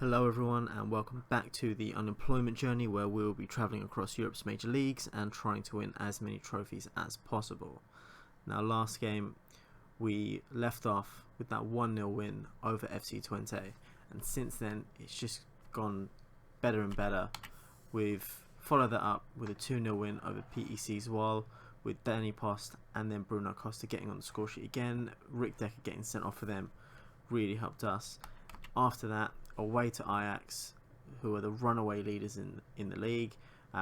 Hello everyone and welcome back to the unemployment journey, where we will be travelling across Europe's major leagues and trying to win as many trophies as possible. Now, last game we left off with that 1-0 win over FC Twente, and since then it's just gone better and better. We've followed that up with a 2-0 win over PEC Zwolle, with Danny Post and then Bruno Costa getting on the score sheet again. Rick Decker getting sent off for them really helped us. After that, away to Ajax, who are the runaway leaders in the league.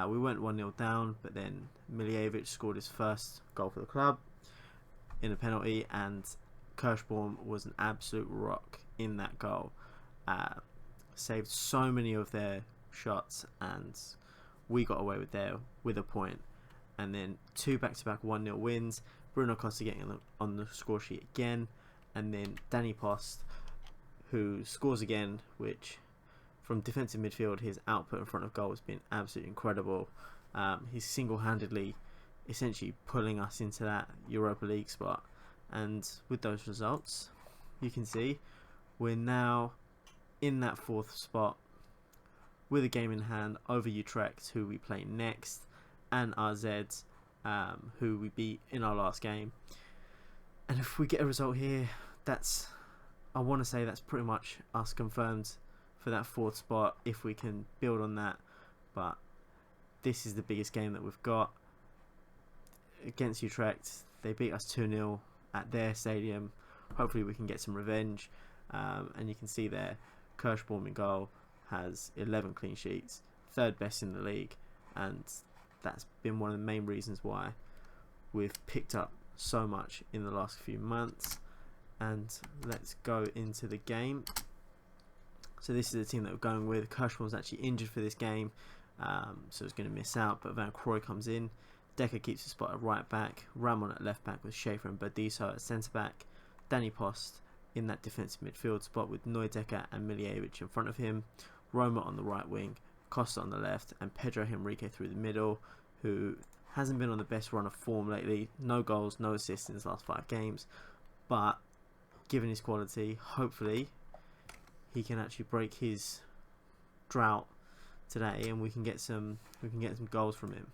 We went 1-0 down, but then Miljevic scored his first goal for the club in a penalty, and Kirschbaum was an absolute rock in that goal. Saved so many of their shots, and we got away with a point. And then two back-to-back 1-0 wins. Bruno Costa getting on the score sheet again, and then Danny Post, who scores again, which from defensive midfield, his output in front of goal has been absolutely incredible. He's single-handedly essentially pulling us into that Europa League spot. And with those results, you can see we're now in that fourth spot with a game in hand over Utrecht, who we play next, and RZ, who we beat in our last game. And if we get a result here, I want to say that's pretty much us confirmed for that fourth spot, if we can build on that. But this is the biggest game that we've got against Utrecht. They beat us 2-0 at their stadium. Hopefully we can get some revenge. And you can see there, Kirschbaum in goal has 11 clean sheets, third best in the league, and that's been one of the main reasons why we've picked up so much in the last few months. And let's go into the game. So this is the team that we're going with. Kirschbaum was actually injured for this game, so it's going to miss out, but Van Croy comes in. Decker keeps his spot at right back, Ramon at left back with Schaefer and Badiso at centre back, Danny Post in that defensive midfield spot with Neudecker and Miljevic in front of him, Roma on the right wing, Costa on the left, and Pedro Henrique through the middle, who hasn't been on the best run of form lately. No goals, no assists in his last 5 games, but given his quality, hopefully he can actually break his drought today, and we can get some goals from him.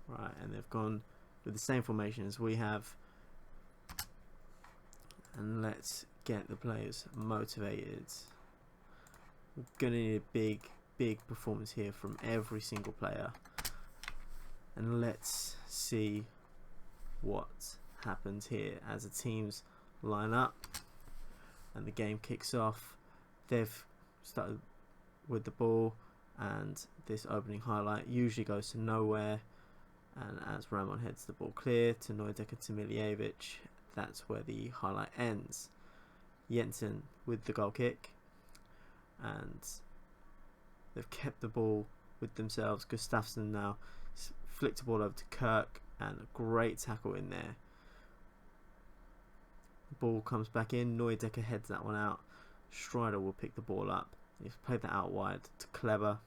Right, and they've gone with the same formation as we have, and let's get the players motivated. We're gonna need a big performance here from every single player. And let's see what happens here as the teams line up and the game kicks off. They've started with the ball, and this opening highlight usually goes to nowhere. And as Ramon heads the ball clear to Neudecker to Miljevic, that's where the highlight ends. Jensen with the goal kick, and they've kept the ball with themselves. Gustafsson now flicked the ball over to Kirk, and a great tackle in there. The ball comes back in, Neudecker heads that one out. Strider will pick the ball up. He's played that out wide to Kleber,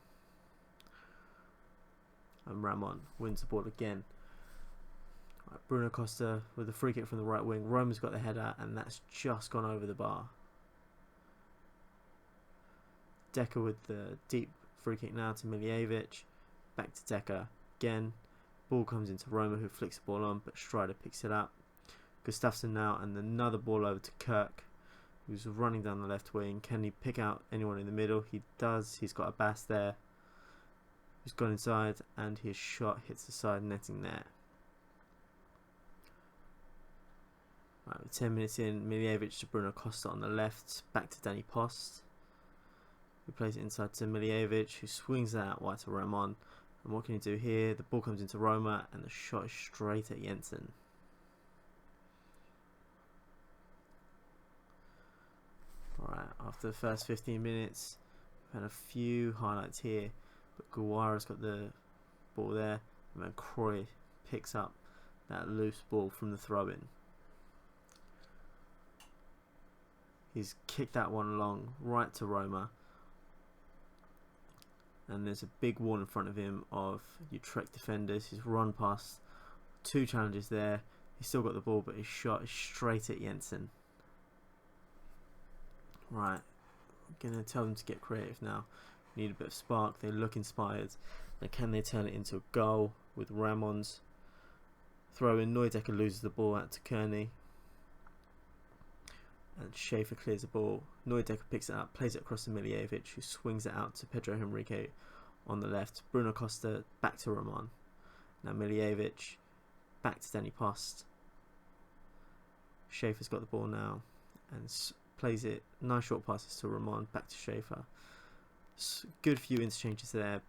and Ramon wins the ball again. Right, Bruno Costa with the free kick from the right wing. Roma's got the header, and that's just gone over the bar. Decker with the deep free kick now to Miljevic. Back to Decker again. Ball comes into Roma, who flicks the ball on, but Strider picks it up. Gustafsson now, and another ball over to Kirk, who's running down the left wing. Can he pick out anyone in the middle? He does. He's got a Bass there, who's gone inside, and his shot hits the side netting there. Right, with 10 minutes in, Miljevic to Bruno Costa on the left, back to Danny Post, who plays it inside to Miljevic, who swings that out wide to Ramon. And what can he do here? The ball comes into Roma, and the shot is straight at Jensen. Alright, after the first 15 minutes, we've had a few highlights here, but Guevara's got the ball there, and then Croy picks up that loose ball from the throw-in. He's kicked that one along right to Roma, and there's a big wall in front of him of Utrecht defenders. He's run past 2 challenges there. He's still got the ball, but his shot is straight at Jensen. Right, I'm going to tell them to get creative now. Need a bit of spark. They look inspired. Now can they turn it into a goal with Ramon's throw in? Neudecker loses the ball out to Kearney. And Schaefer clears the ball. Neudecker picks it up, plays it across to Miljevic, who swings it out to Pedro Henrique on the left. Bruno Costa back to Ramon. Now Miljevic back to Danny Post. Schaefer's got the ball now and plays it. Nice short passes to Ramon, back to Schaefer. Good few interchanges there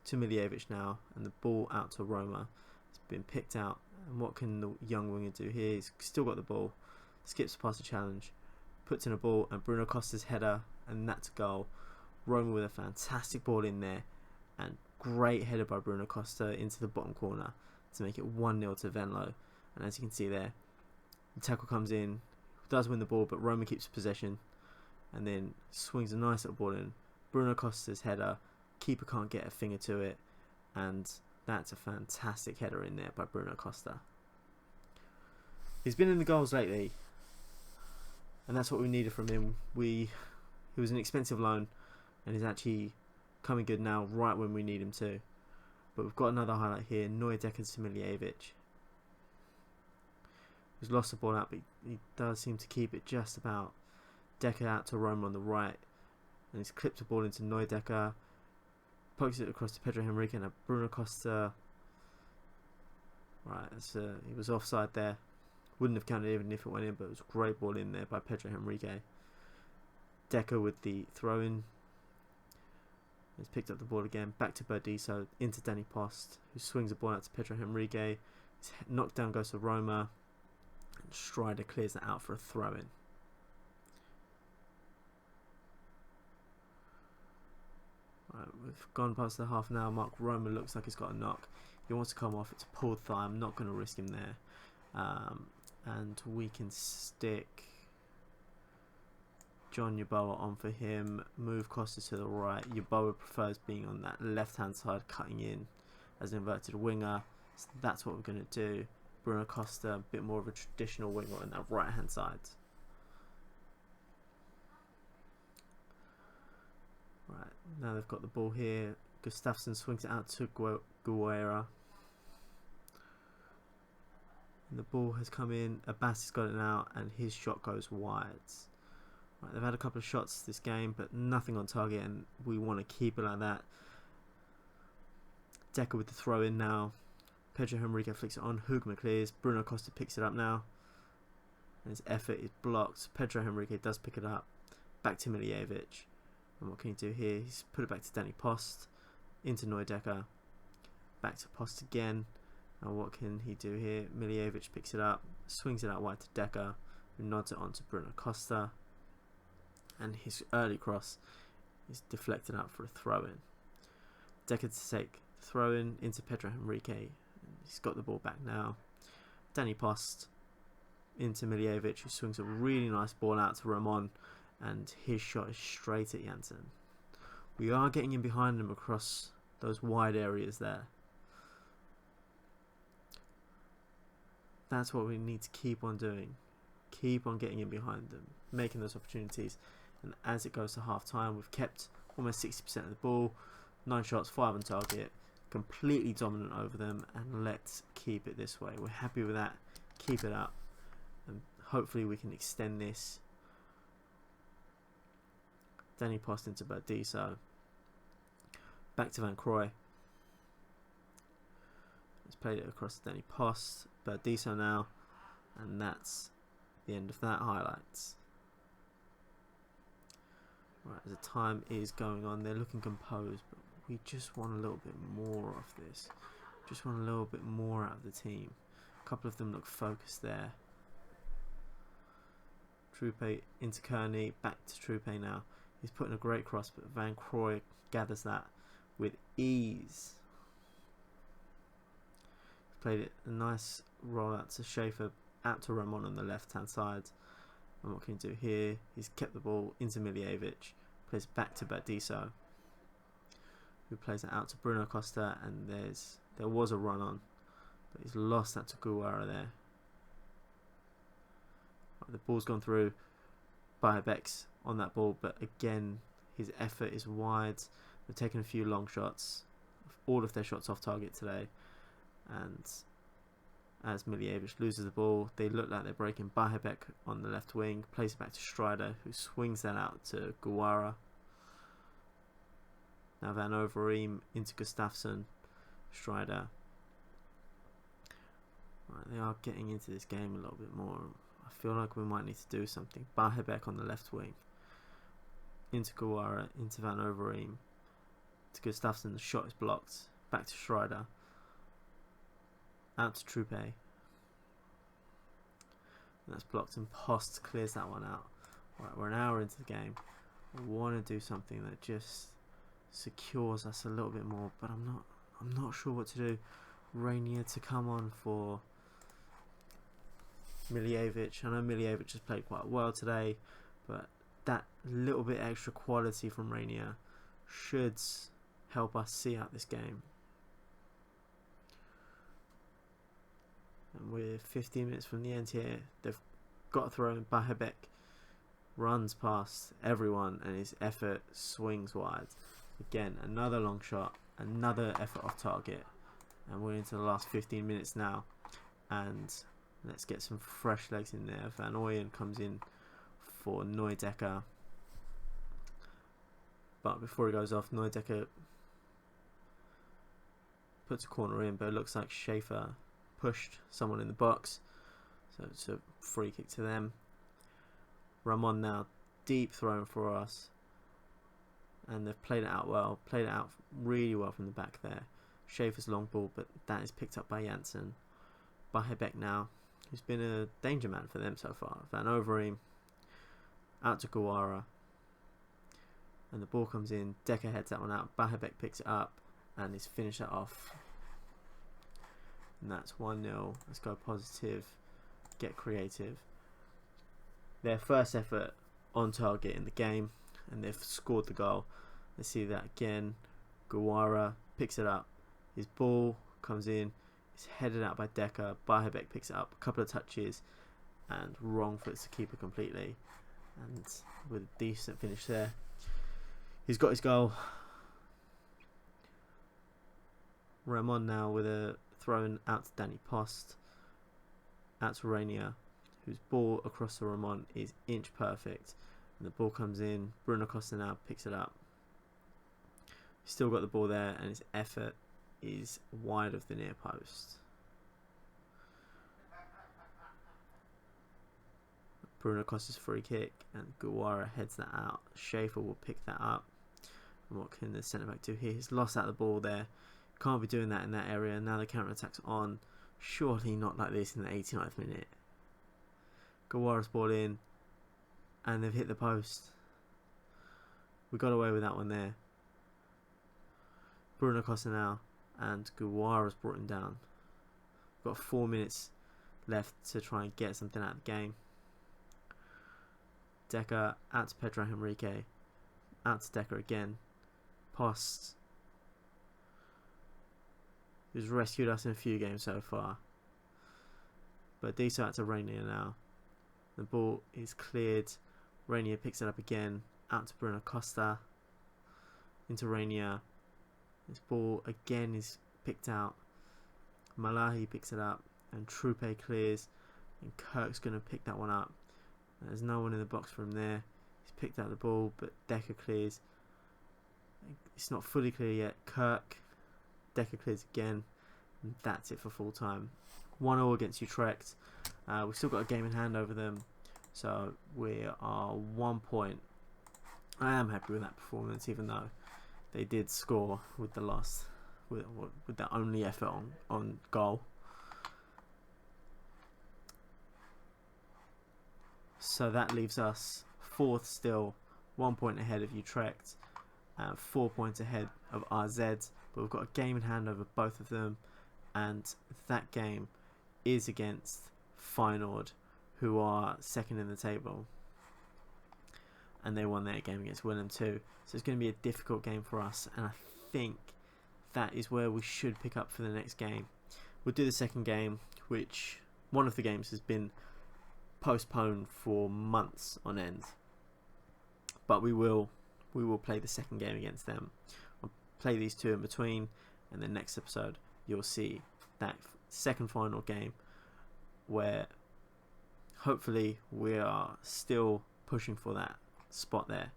to Miljevic now, and the ball out to Roma. It's been picked out. And what can the young winger do here? He's still got the ball. Skips past the challenge. Puts in a ball, and Bruno Costa's header, and that's a goal. Roma with a fantastic ball in there, and great header by Bruno Costa into the bottom corner to make it 1-0 to Venlo. And as you can see there, the tackle comes in, does win the ball, but Roma keeps possession, and then swings a nice little ball in. Bruno Costa's header, keeper can't get a finger to it, and that's a fantastic header in there by Bruno Costa. He's been in the goals lately, and that's what we needed from him. He was an expensive loan, and he's actually coming good now, right when we need him to. But we've got another highlight here: Neudecker to Miljevic. He's lost the ball out, but he does seem to keep it just about. Decker out to Roma on the right, and he's clipped the ball into Neudecker, pokes it across to Pedro Henrique, and Bruno Costa. Right, he was offside there. Wouldn't have counted even if it went in, but it was a great ball in there by Pedro Henrique. Decker with the throw in. He's picked up the ball again, back to Burdisso, into Danny Post, who swings the ball out to Pedro Henrique. His knockdown goes to Roma, and Strider clears that out for a throw in. Right, we've gone past the half an hour mark. Roma looks like he's got a knock. He wants to come off. It's a pulled thigh. I'm not going to risk him there. And we can stick John Yeboah on for him. Move Costa to the right. Yeboah prefers being on that left-hand side, cutting in as an inverted winger. So that's what we're going to do. Bruno Costa, a bit more of a traditional winger on that right-hand side. Right, now they've got the ball here. Gustafsson swings it out to Guerra. And the ball has come in. Abbas has got it now, and his shot goes wide. Right, they've had a couple of shots this game, but nothing on target, and we want to keep it like that. Decker with the throw in now. Pedro Henrique flicks it on. Hugman clears. Bruno Costa picks it up now, and his effort is blocked. Pedro Henrique does pick it up. Back to Miljevic. And what can he do here? He's put it back to Danny Post. Into Neudecker. Back to Post again. And what can he do here? Miljevic picks it up. Swings it out wide to Decker, who nods it on to Bruno Costa. And his early cross is deflected out for a throw-in. Decker to take the throw-in into Pedro Henrique. He's got the ball back now. Danny Post into Miljevic, who swings a really nice ball out to Ramon. And his shot is straight at Jensen. We are getting in behind him across those wide areas there. That's what we need to keep on doing. Keep on getting in behind them, making those opportunities. And as it goes to half time, we've kept almost 60% of the ball, 9 shots, 5 on target, completely dominant over them, and let's keep it this way. We're happy with that. Keep it up, and hopefully we can extend this. Danny Post into Burdisso. Back to Van Croy. Let's play it across to Danny Post. Burdisso now. And that's the end of that highlights. Right, as the time is going on, they're looking composed, but we just want a little bit more of this. Just want a little bit more out of the team. A couple of them look focused there. Trupe into Kearney. Back to Trupe now. He's putting a great cross, but Van Croy gathers that with ease. He's played it a nice roll out to Schaefer, out to Ramon on the left hand side. And what can he do here? He's kept the ball into Miljevic, plays back to Burdisso, who plays it out to Bruno Costa, and there was a run on, but he's lost that to Guerra there. The ball's gone through. Bahebek's on that ball, but again, his effort is wide. They've taken a few long shots, all of their shots off target today, and as Miljevic loses the ball, they look like they're breaking. Bahebek on the left wing plays it back to Strider, who swings that out to Guara. Now Van Overeem into Gustafsson. Strider. Right, they are getting into this game a little bit more. I feel like we might need to do something. Bahebek on the left wing. Into Guara, into Van Overeem. To Gustafsson, the shot is blocked. Back to Strider. Out to Trupe. And that's blocked, and Post clears that one out. Right, we're an hour into the game. I want to do something that just secures us a little bit more, but I'm not sure what to do. Rainier to come on for Miljevic. I know Miljevic has played quite well today, but that little bit extra quality from Rainier should help us see out this game. And we're 15 minutes from the end here. They've got a throw in. Bahebek runs past everyone and his effort swings wide. Again, another long shot, another effort off target. And we're into the last 15 minutes now. And let's get some fresh legs in there. Van Ooyen comes in for Neudecker. But before he goes off, Neudecker puts a corner in, but it looks like Schaefer pushed someone in the box. So it's a free kick to them. Ramon now deep thrown for us. And they've played it out well. Played it out really well from the back there. Schaefer's long ball, but that is picked up by Janssen. Bahebek now, who's been a danger man for them so far. Van Overeem out to Guara. And the ball comes in. Decker heads that one out. Bahebek picks it up and he's finished it off. And that's 1-0. Let's go positive. Get creative. Their first effort on target in the game, and they've scored the goal. Let's see that again. Guara picks it up. His ball comes in. It's headed out by Decker. Bahebek picks it up. A couple of touches and wrong foots the keeper completely. And with a decent finish there. He's got his goal. Ramon now with a thrown out to Danny Post. Out to Rainier, whose ball across the Ramon is inch perfect. And the ball comes in. Bruno Costa now picks it up. Still got the ball there, and his effort is wide of the near post. Bruno Costa's free kick, and Guara heads that out. Schaefer will pick that up. And what can the centre back do here? He's lost out the ball there. Can't be doing that in that area. Now the counter attack's on. Surely not like this in the 89th minute. Guara's ball in, and they've hit the post. We got away with that one there. Bruno Costa now, and Guara's brought him down. We've got 4 minutes left to try and get something out of the game. Decker out to Pedro Henrique. Out to Decker again. Post, who's rescued us in a few games so far. But Diso out to Rainier now. The ball is cleared. Rainier picks it up again. Out to Bruno Costa. Into Rainier. This ball again is picked out. Malahi picks it up. And Trupe clears. And Kirk's going to pick that one up. There's no one in the box from there. He's picked out the ball, but Decker clears. It's not fully clear yet. Kirk. Decker clears again. And that's it for full time. 1-0 against Utrecht. We've still got a game in hand over them. So we are 1 point. I am happy with that performance, even though they did score with the loss, with their only effort on goal. So that leaves us fourth still, 1 point ahead of Utrecht, 4 points ahead of RZ. But we've got a game in hand over both of them, and that game is against Feyenoord, who are second in the table, and they won their game against Willem too. So it's going to be a difficult game for us, and I think that is where we should pick up for the next game. We'll do the second game, which one of the games has been postponed for months on end. But we will play the second game against them. I'll play these two in between, and then next episode you'll see that second final game where hopefully we are still pushing for that spot there.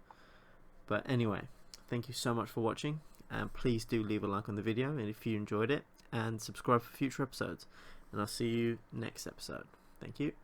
But anyway, thank you so much for watching, and please do leave a like on the video and if you enjoyed it, and subscribe for future episodes, and I'll see you next episode. Thank you.